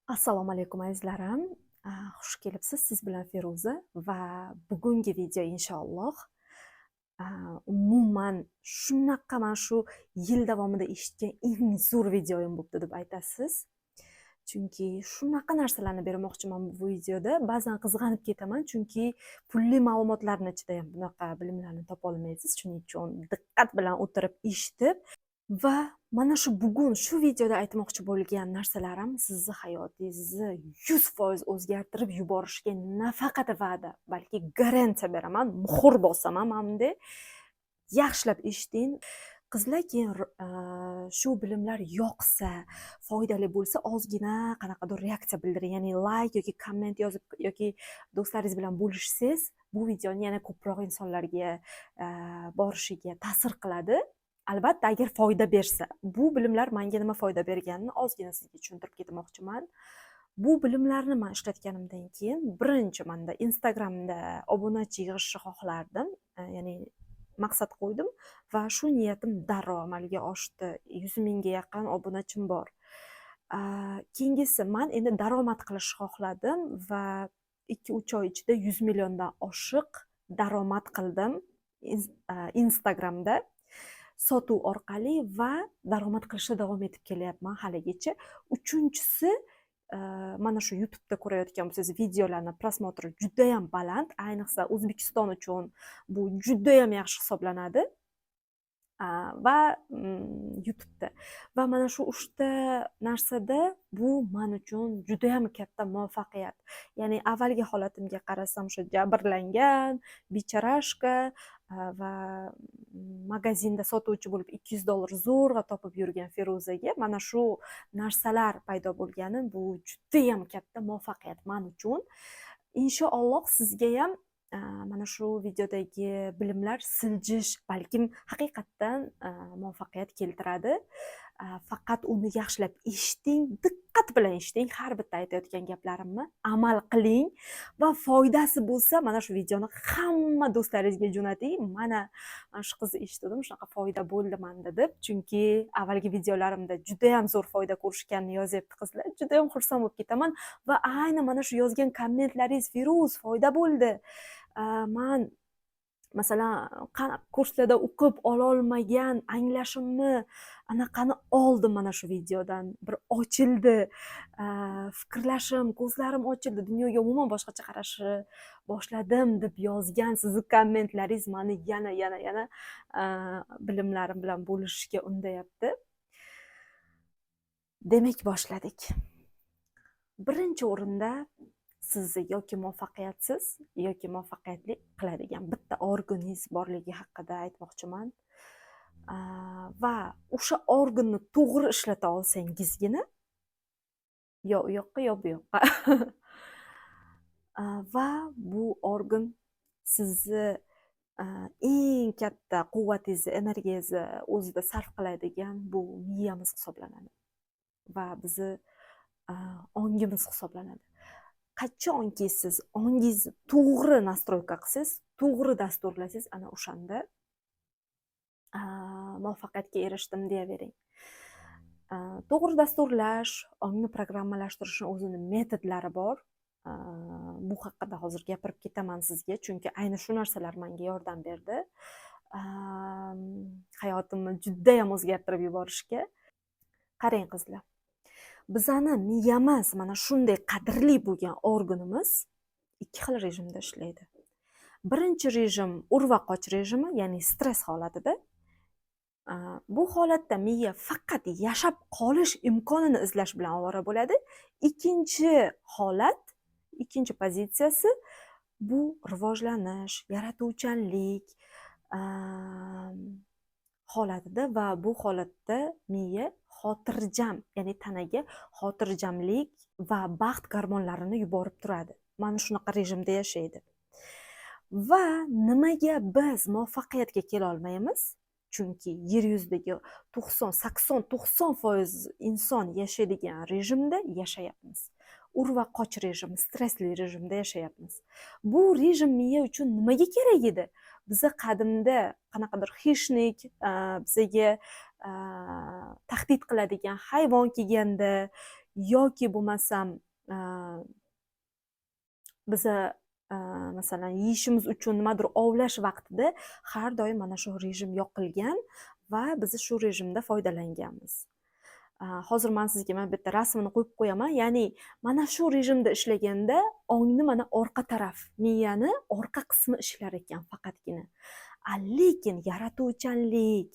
Assalomu alaykum azizlarim. Xush kelibsiz. Siz bilan Feruza va bugungi video inshaalloh umuman shunaqa mana shu yil davomida eshitgan eng zo'r videoyim bo'pti deb aytasiz. Chunki shunaqa narsalarni bermoqchiman bu videoda. Ba'zan qizg'anib ketaman, chunki pulli ma'lumotlarning ichida ham bunaqa bilimlarni topa olmaysiz. Shuning uchun diqqat bilan o'tirib eshitib va mana shu bugun shu videoda aytmoqchi bo'lgan narsalarim sizni hayotingizni 100% o'zgartirib yuborishiga nafaqat va'da, balki garantiya beraman, muhr bosaman mana bunday. Yaxshilab eshiting. Qizlar keyin shu bilimlar yoqsa, foydali bo'lsa, ozgina qanaqadir reaksiya bildiring, ya'ni like yoki komment yozib yoki do'stlaringiz bilan bo'lishsangiz, bu videoni yana ko'proq insonlarga borishiga ta'sir qiladi. Albatta, agar foyda bersa, bu bilimlar menga nima foyda berganini ozgina sizga tushuntirib ketmoqchiman. Bu bilimlarni men ishlatganimdan keyin birinchi menda Instagramda obunachi yig'ishni xohlardim, ya'ni maqsad qo'ydim va shu niyatim darrov amalga oshdi. 100 mingga yaqin obunachim bor. Keyingisi men endi daromad qilishni xohladim va 2-3 oy ichida 100 milliondan oshiq daromad qildim Instagramda. Sotuv orqali va daromad qilishda davom etib kelyapman haligacha. Uchinchisi, mana shu YouTube'da ko'rayotgan bo'lsangiz videolarni prosmotri juda ham baland, ayniqsa O'zbekiston uchun bu juda ham yaxshi hisoblanadi. Va YouTube'da va mana shu 3 ta narsada bu men uchun juda ham katta muvaffaqiyat. Ya'ni avvalgi holatimga qarasam, o'sha jabrlangan, bicharashka va magazinda sotuvchi bo'lib $200 zo'rg'a topib yurgan Feruzaga mana shu narsalar paydo bo'lgani bu juda ham katta muvaffaqiyat men uchun. Inshaalloh sizga ham mana shu videodagi bilimlar siljish, balkim haqiqatdan muvaffaqiyat keltiradi. Faqat uni yaxshilab eshiting, diqqat bilan eshiting, har bitta aytayotgan gaplarimni amal qiling va foydasi bo'lsa, mana shu videoni hamma do'stlaringizga jo'nating. Mana shu qizni eshitdim, shunaqa foyda bo'ldi menda deb, chunki avvalgi videolarimda juda ham zo'r foyda ko'rishganini yozyapti qizlar. Juda ham xursand bo'lib ketaman va ayni mana shu yozgan kommentlaringiz, Feruz, foyda bo'ldi. Men masalan kurslarda o'qib ololmagan anglashimni anaqani oldim mana shu videodan. Bir ochildi, fikrlashim, ko'zlarim ochildi, dunyoga umuman boshqacha qarashni boshladim deb yozgan sizni kommentlaringiz meni yana bilimlarim bilan bo'lishishga undayapti. Demak, boshladik. Birinchi o'rinda sizni yoki muvaffaqiyatsiz yoki muvaffaqiyatli qiladigan bitta organingiz borligi haqida aytmoqchiman. Va o'sha organni to'g'ri ishlata olsangizgina yo u yoqqa yo bu yoqqa va bu organ sizni eng katta quvvatingizni, energiyangizni o'zida sarf qiladigan bu miyamiz hisoblanadi va bizni ongimiz hisoblanadi. Qachonki siz ongingizni to'g'ri nastroyka qilsangiz, to'g'ri dasturlasangiz, ana o'shanda muvaffaqiyatga erishdim deyavering. To'g'ri dasturlash, ongni programmalashtirishning o'zining metodlari bor. Bu haqida hozir gapirib ketaman sizga, chunki ayni shu narsalar menga yordam berdi. Hayotimni juda ham o'zgartirib yuborishga. Qarang qizlar. Bizani miyamiz mana shunday qadrli bo'lgan organimiz ikki xil rejimda ishlaydi. Birinchi rejim urva qoch rejimi, ya'ni stress holatida. Bu holatda miya faqat yashab qolish imkonini izlash bilan ovora bo'ladi. Ikkinchi holat, ikkinchi pozitsiyasi bu rivojlanish, yaratuvchanlik holatida va bu holatda miya xotirjam, ya'ni tanaga xotirjamlik va baxt gormonlarini yuborib turadi. Mana shunaqa rejimda yashaydi. Va nimaga biz muvaffaqiyatga kela olmaymiz? Chunki yer yuzidagi 80-90% inson yashaydigan rejimda yashayapmiz. Urva qoch rejimi, stressli rejimda yashayapmiz. Bu rejim miya uchun nimaga kerak edi? Biza qadimda qanaqadir xishnik, bizaga tahdid qiladigan hayvon kelganda yoki bo'lmasam biza masalan yeyishimiz uchun nimadir ovlash vaqtida har doim mana shu rejim yoqilgan va biz shu rejimda foydalanganmiz. Hozir men sizga mana bu yerda rasmini qo'yib qo'yaman. Ya'ni mana shu rejimda ishlaganda ongni mana orqa taraf, miyani orqa qismi ishlar ekan faqatgina. Lekin yaratuvchanlik,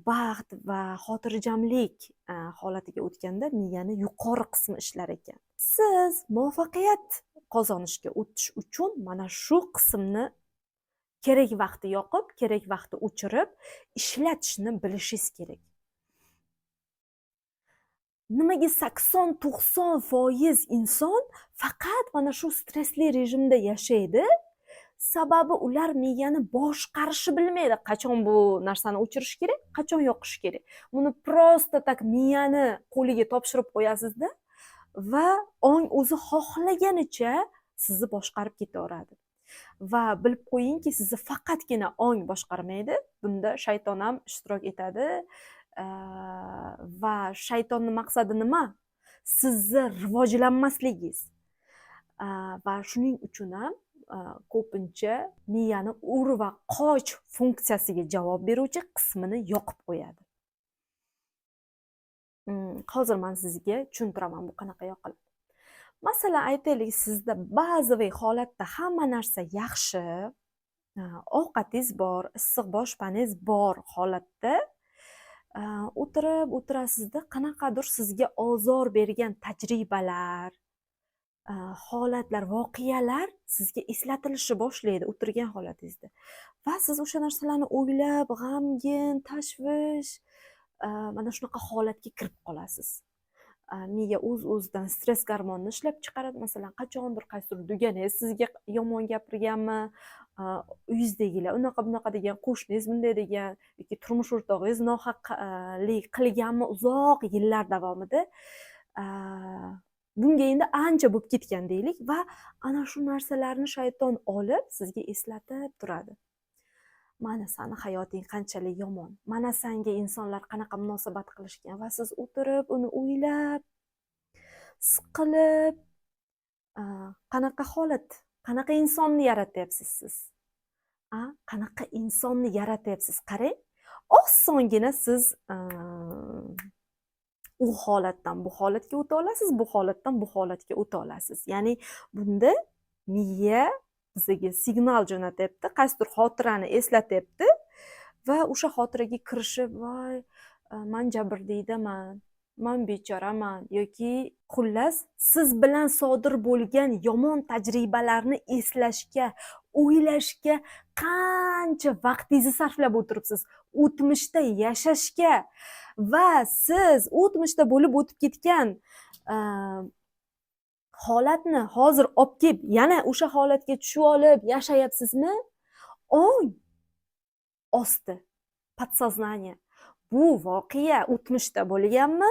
baxt va xotirjamlik holatiga o'tganda miyani yuqori qismi ishlar ekan. Siz muvaffaqiyat qozonishga o'tish uchun mana shu qismni kerak vaqti yoqib, kerak vaqti o'chirib ishlatishni bilishingiz kerak. Nimaga 80-90% inson faqat mana shu stressli rejimda yashaydi? Sababi ular miyani boshqarishni bilmaydi. Qachon bu narsani o'chirish kerak, qachon yoqish kerak. Buni prosta tak miyani qo'liga topshirib qo'yasizda va ong o'zi xohlaganicha sizni boshqarib ketaveradi. Va bilib qo'yingki, sizni faqatgina ong boshqarmaydi. Bunda shayton ham ishtirok etadi. Va shaytonning maqsadi nima? Sizni rivojlanmasligingiz. Va shuning uchun ham ko'pincha miyani ur va qoch funksiyasiga javob beruvchi qismini yoqib qo'yadi. Hozir men sizga tushuntiraman bu qanaqa yoqiladi. Masalan, aytaylik, sizda ba'zi holatda hamma narsa yaxshi, ovqatingiz bor, issiq boshpaningiz bor holatda o'tirasizda, qanaqadir sizga ozor bergan tajribalar, holatlar, voqealar sizga eslatilishi boshlaydi o'tirgan holatingizda. Va siz o'sha narsalarni o'ylab, g'amgin, tashvish, mana shunaqa holatga kirib qolasiz. Miya o'z-o'zidan stress gormonini ishlab chiqaradi. Masalan, qachondir qaysidir duganingiz sizga yomon gapirganmi, uyingizdagilar unaqa degan, qo'shningiz bunday degan yoki turmush o'rtog'ingiz nohaqlik qilganmi uzoq yillar davomida, bunga endi ancha bo'lib ketgan deylik va ana shu narsalarni shayton olib sizga eslatib turadi. Mana sani hayoting qanchalik yomon, mana senga insonlar qanaqa munosabat qilishgan va siz o'tirib uni o'ylab, siqilib, qanaqa holat, qanaqa insonni yaratyapsiz siz? Qanaqa insonni yaratyapsiz? Qarang, osongina siz u holatdan bu holatga o'ta olasiz, bu holatdan bu holatga o'ta olasiz. Ya'ni bunda miya bizga signal jo'natyapti, qaysidir xotirani eslatyapti va o'sha xotiraga kirishib, voy, men jabrdiydaman, men bechoraman yoki xullas siz bilan sodir bo'lgan yomon tajribalarni eslashga, o'ylashga qancha vaqtingizni sarflab o'tiribsiz, o'tmishda yashashga va siz o'tmishda bo'lib o'tib ketgan holatni hozir olib kelib yana o'sha holatga tushib olib yashayapsizmi? Ong osti, podsoznaniya. Bu voqea o'tmishda bo'lganmi,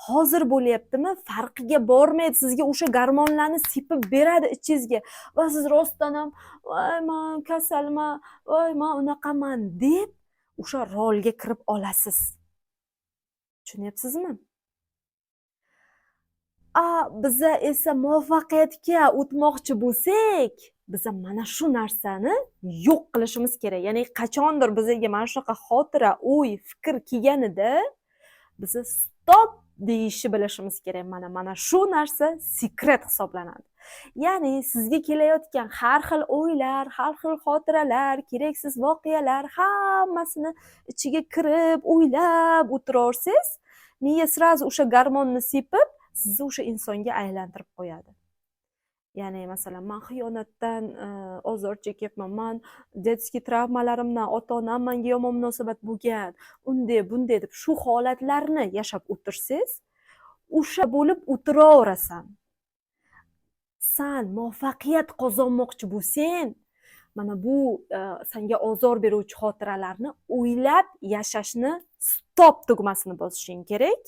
hozir bo'lyaptimi, farqiga bormaydi. Sizga o'sha gormonlarni sepib beradi ichingizga va siz rostdan ham voy, men kasalman, voy, men unaqaman deb o'sha rolga kirib olasiz. Tushunyapsizmi? Biza esa muvaffaqiyatga o'tmoqchi bo'lsak, biza mana shu narsani yo'q qilishimiz kerak. Ya'ni qachondir bizga mana shunaqa xotira, o'y, fikr kelganida biza stop deyishni bilishimiz kerak. Mana shu narsa sekret hisoblanadi. Ya'ni sizga kelayotgan har xil o'ylar, har xil xotiralar, keraksiz voqealar hammasini ichiga kirib, o'ylab o'tiraversangiz, miya sразу o'sha gormonni sepib sizni o'sha insonga aylantirib qo'yadi. Ya'ni masalan, men xiyonatdan ozor chekyapman, men детский travmalarimdan ota-onam menga yomon munosabat bo'lgan, bunday deb shu holatlarni yashab o'tirsangiz, o'sha bo'lib o'tiraverasan. Sen muvaffaqiyat qozonmoqchi bo'lsang, mana bu senga ozor beruvchi xotiralarni o'ylab yashashni stop tugmasini bosishing kerak.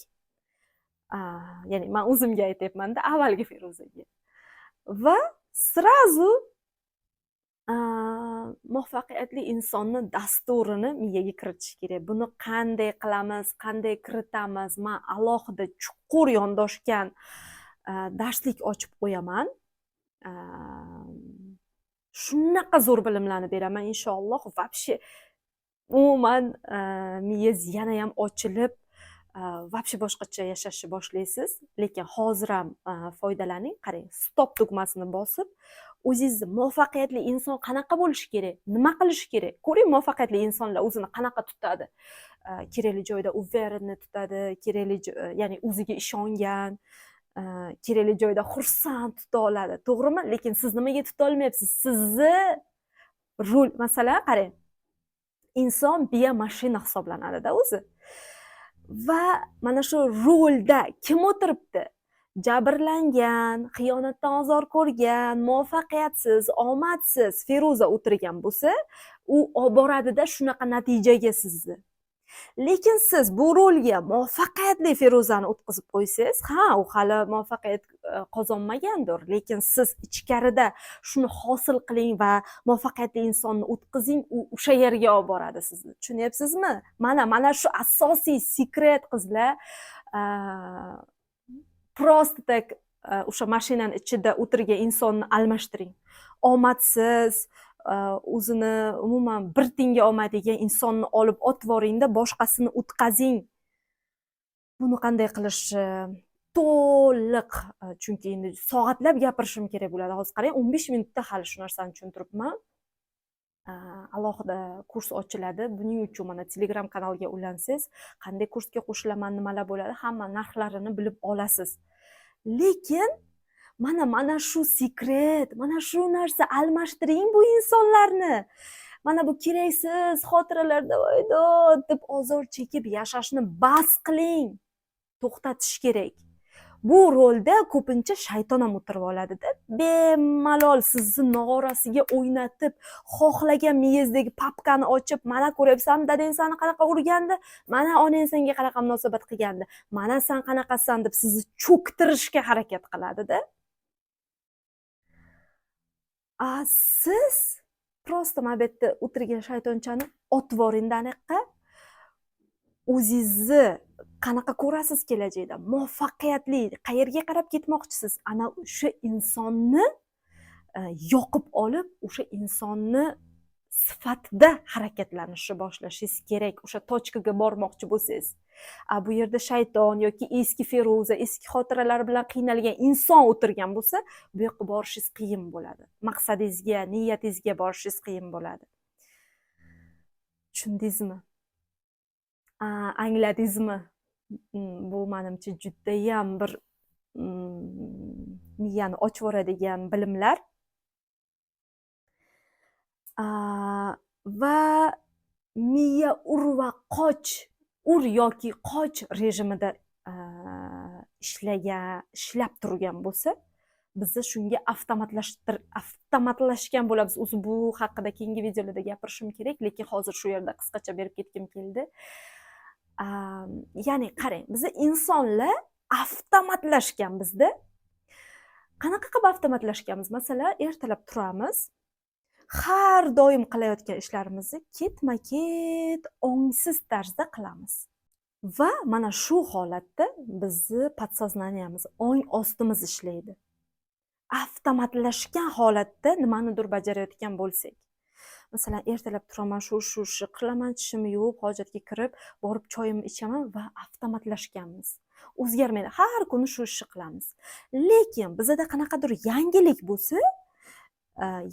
Ya'ni men o'zimga aytyapman-da, avvalgi Feruzaga. Va sразу muvaffaqiyatli insonni dasturini miyaga kiritish kerak. Buni qanday qilamiz, qanday kiritamiz? Men alohida chuqur yondoshgan darslik ochib qo'yaman. Shunaqa zo'r bilimlarni beraman inshaalloh. Вообще umuman miyangiz yana ham ochilib, вообще boshqacha yashashni boshlaysiz. Lekin hozir ham foydalaning. Qarang, stop tugmasini bosib, o'zingizni muvaffaqiyatli inson qanaqa bo'lishi kerak, nima qilish kerak? Ko'ring, muvaffaqiyatli insonlar o'zini qanaqa tutadi. Kerakli joyda uverенный tutadi, kerakli ya'ni o'ziga ishongan, kerakli joyda xursand tuta oladi, to'g'rimi? Lekin siz nimaga tuta olmayapsiz? Sizni rol, masalan, qarang. Inson biya mashina hisoblanadi-da o'zi. Va mana shu rolda kim o'tiribdi? Jabrlangan, xiyonatdan ozor ko'rgan, muvaffaqiyatsiz, omadsiz Feruza o'tirgan bo'lsa, u olib boradida shunaqa natijaga sizni. Lekin siz bu rolga muvaffaqiyatli Feruzani o'tkazib qo'ysangiz, u hali muvaffaqiyat qozonmagandir, lekin siz ichkarida shuni hosil qiling va muvaffaqiyatli insonni o'tkazing, u o'sha yerga olib boradi sizni. Tushunyapsizmi? Mana shu asosiy sekret qizlar. Просто tak o'sha mashinaning ichida o'tirgan insonni almashtiring. Omadsiz, o'zini umuman bir tiyinga olmaydigan insonni olib otvoringda boshqasini o'tkazing. Buni qanday qilish to'liq, chunki endi soatlab gapirishim kerak bo'ladi. Hozir qarang, 15 minutda hali shu narsani tushuntiribman. Alohida kurs ochiladi. Buning uchun mana Telegram kanalga ulansangiz, qanday kursga qo'shilaman, nimalar bo'ladi, hamma narxlarini bilib olasiz. Lekin mana shu sekret, mana shu narsa, almashtiring bu insonlarni. Mana bu keraksiz xotiralarda deb ozor chekib yashashni bas qiling. To'xtatish kerak. Bu rolda ko'pincha shayton ham o'tirib oladida. Bemalol sizni nog'orasiga o'ynatib, xohlagan miyangizdagi papkani ochib, mana ko'ryapsanmi, dadang seni qanaqa urgandi, mana onang senga qanaqa munosabat qilgandi, mana sen qanaqasan deb sizni cho'ktirishga harakat qiladida. Siz prosta mana bu yerda o'tirgan shaytonchani otvoringda anaqa o'zingizni qanaqa ko'rasiz kelajakda? Muvaffaqiyatli, qayerga qarab ketmoqchisiz? Ana o'sha insonni yoqib olib, o'sha insonni sifatida harakatlanishni boshlashingiz kerak. O'sha tochkaga bormoqchi bo'lsangiz. Bu yerda shayton yoki eski Feruza, eski xotiralar bilan qiynalgan inson o'tirgan bo'lsa, bu yoqqa borishingiz qiyin bo'ladi. Maqsadingizga, niyatingizga borishingiz qiyin bo'ladi. Tushundingizmi? Angladingizmi? Bu menimcha juda ham bir miyani ochib yuboradigan bilimlar. Va miya ur va qoch, ur yoki qoch rejimida ishlab turgan bo'lsa, bizni shunga avtomatlashgan bo'lamiz. O'zi bu haqida keyingi videolarda gapirishim kerak, lekin hozir shu yerda qisqacha berib ketgim keldi. Ya'ni qarang, bizni insonlar avtomatlashgan bizda. Qanaqa qilib avtomatlashganmiz? Masalan, ertalab turamiz. Har doim qilayotgan ishlarimizni ketma-ket ongsiz tarzda qilamiz. Va mana shu holatda bizni podsoznaniyamiz, ong ostimiz ishlaydi. Avtomatlashgan holatda nimanidir bajarayotgan bo'lsak. Masalan, ertalab turaman, shu qilaman, tishimni yuvib, hojatga kirib, borib choyimni ichaman va avtomatlashganmiz. O'zgarmaydi. Har kuni shu ishni qilamiz. Lekin bizda qanaqadir yangilik bo'lsa,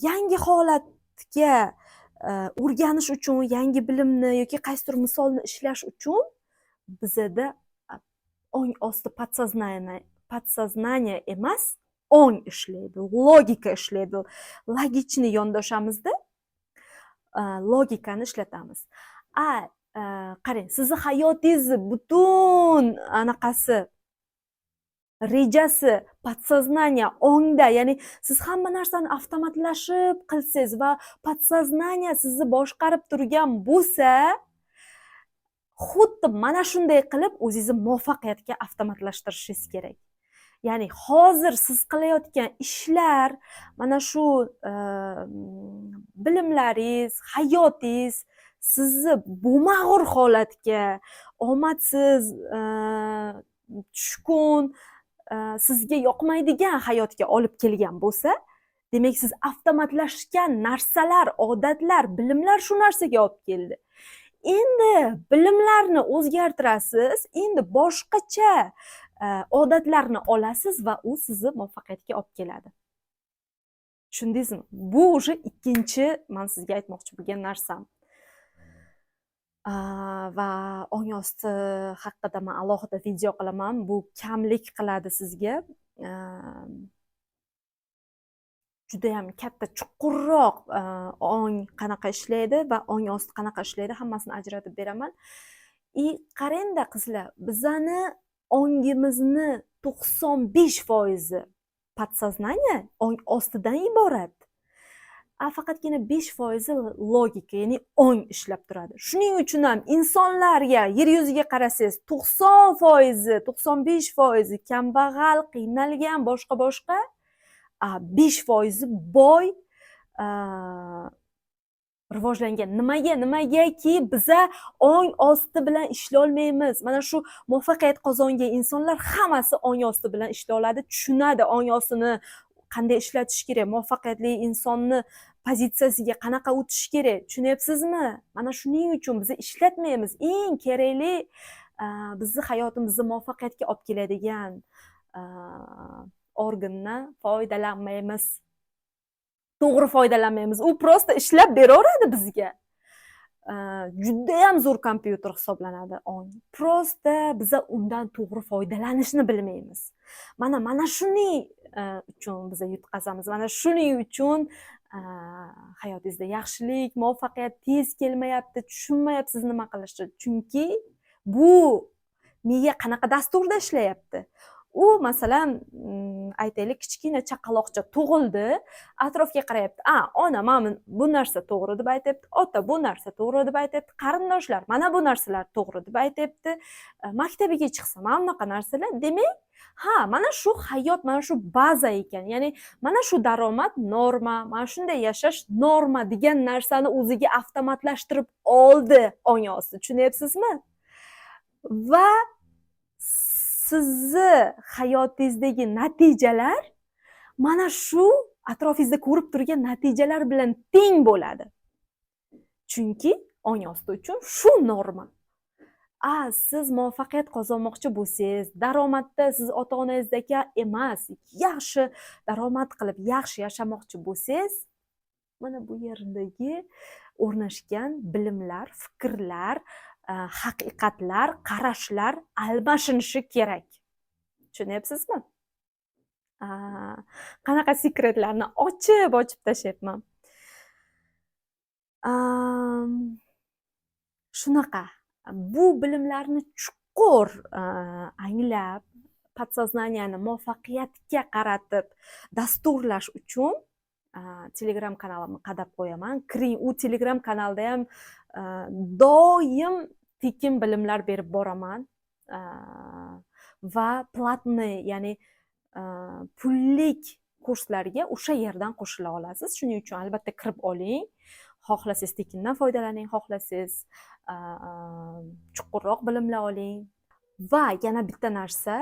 yangi holatga o'rganish uchun, yangi bilimni yoki qaysidir misolni ishlash uchun bizda ong osti podsoznaniya emas, ong ishlaydi, logika ishlaydi. Logichni yondoshamizda logikani ishlatamiz. Qarang, sizni hayotingizni butun anaqasi rejasi podsoznaniya ongda, ya'ni siz hamma narsani avtomatlashib qilsangiz va podsoznaniya sizni boshqarib turgan bo'lsa, xuddi mana shunday qilib o'zingizni muvaffaqiyatga avtomatlashtirishingiz kerak. Ya'ni hozir siz qilayotgan ishlar, mana shu bilimlaringiz, hayotingiz sizni bo'mag'ur holatga, omadsiz, tushkun, sizga yoqmaydigan hayotga olib kelgan bo'lsa, demak siz avtomatlashgan narsalar, odatlar, bilimlar shu narsaga olib keldi. Endi bilimlarni o'zgartirasiz, endi boshqacha odatlarni olasiz va u sizni muvaffaqiyatga olib keladi. Tushundingizmi? Bu уже ikkinchi men sizga aytmoqchi bo'lgan narsam. Va ong osti haqida men alohida video qilaman. Bu kamlik qiladi sizga. Juda ham katta chuqurroq ong qanaqa ishlaydi va ong osti qanaqa ishlaydi, hammasini ajratib beraman. Qarangda qizlar, bizani ongimizni 95% podsoznaniya ong ostidan iborat. Faqatgina 5% logika, ya'ni ong ishlab turadi. Shuning uchun ham insonlarga yer yuziga qarasangiz 90%, 95% kambag'al, qiynalgan, boshqa 5% boy, rivojlangan. Nimagaki biza ong osti bilan ishlay olmaymiz. Mana shu muvaffaqiyat qozongan insonlar hammasi ong osti bilan ishlay oladi, tushunadi ong ostini qanday ishlatish kerak, muvaffaqiyatli insonni pozitsiyasiga qanaqa o'tish kerak, tushunyapsizmi? Mana shuning uchun biz ishlatmaymiz. Eng kerakli bizni hayotimizni muvaffaqiyatga olib keladigan organdan foydalanmaymiz. To'g'ri foydalanmaymiz. U prosta ishlab beraveradi bizga. Juda ham zo'r kompyuter hisoblanadi ong. Prosta biza undan to'g'ri foydalanishni bilmaymiz. Mana shuning uchun biz yutqazamiz. Mana shuning uchun hayotingizda yaxshilik, muvaffaqiyat tez kelmayapti, tushunmayapsiz nima qilishni. Chunki bu miya qanaqa dasturda ishlayapti. U masalan, aytaylik, kichkina chaqaloqcha tug'ildi, atrofga qarayapti. Ona mana bu narsa to'g'ri deb aytayapti, ota bu narsa to'g'ri deb aytayapti, qarindoshlar mana bu narsalar to'g'ri deb aytayapti, maktabiga chiqsa mana bunaqa narsalar. Demak, mana shu hayot, mana shu baza ekan. Ya'ni mana shu daromad norma, mana shunday yashash norma degan narsani o'ziga avtomatlashtirib oldi ong osti. Tushunyapsizmi? Va sizni hayotingizdagi natijalar mana shu atrofingizda ko'rib turgan natijalar bilan teng bo'ladi. Chunki ong osti uchun shu norma. Siz muvaffaqiyat qozonmoqchi bo'lsangiz, daromadda siz ota-onangizdagi emas, yaxshi daromad qilib, yaxshi yashamoqchi bo'lsangiz, mana bu yerdagi o'rnashgan bilimlar, fikrlar, haqiqatlar, qarashlar almashinishi kerak. Tushunyapsizmi? Qanaqa sekretlarni ochib tashlayapman. Shunaqa. Bu bilimlarni chuqur anglab, podsoznaniyani muvaffaqiyatga qaratib dasturlash uchun Telegram kanalimni qadab qo'yaman. Kiring, u Telegram kanalda ham doim tekin bilimlar berib boraman va platniy, ya'ni pullik kurslarga o'sha yerdan qo'shila olasiz. Shuning uchun albatta kirib oling. Xohlasangiz tekindan foydalaning, xohlasangiz chuqurroq bilimlar oling. Va yana bitta narsa,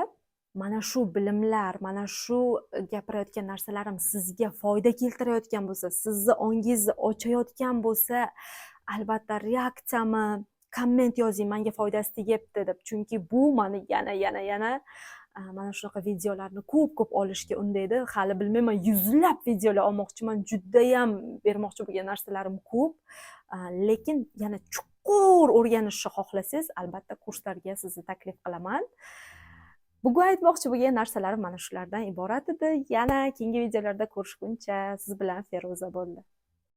mana shu bilimlar, mana shu gapirayotgan narsalarim sizga foyda keltirayotgan bo'lsa, sizni ongingizni ochayotgan bo'lsa, albatta reaksiyami, komment yozing, menga foydasi tegyapti deb. Chunki bu meni yana mana shunaqa videolarni ko'p olishga undaydi. Hali bilmayman, yuzlab videolar olmoqchiman. Juda ham bermoqchi bo'lgan narsalarim ko'p. Lekin yana chuqur o'rganishni xohlasangiz, albatta kurslarga sizni taklif qilaman. Bugun aytmoqchi bo'lgan narsalarim mana shulardan iborat edi. Yana keyingi videolarda ko'rishguncha siz bilan Feruza bo'ldi.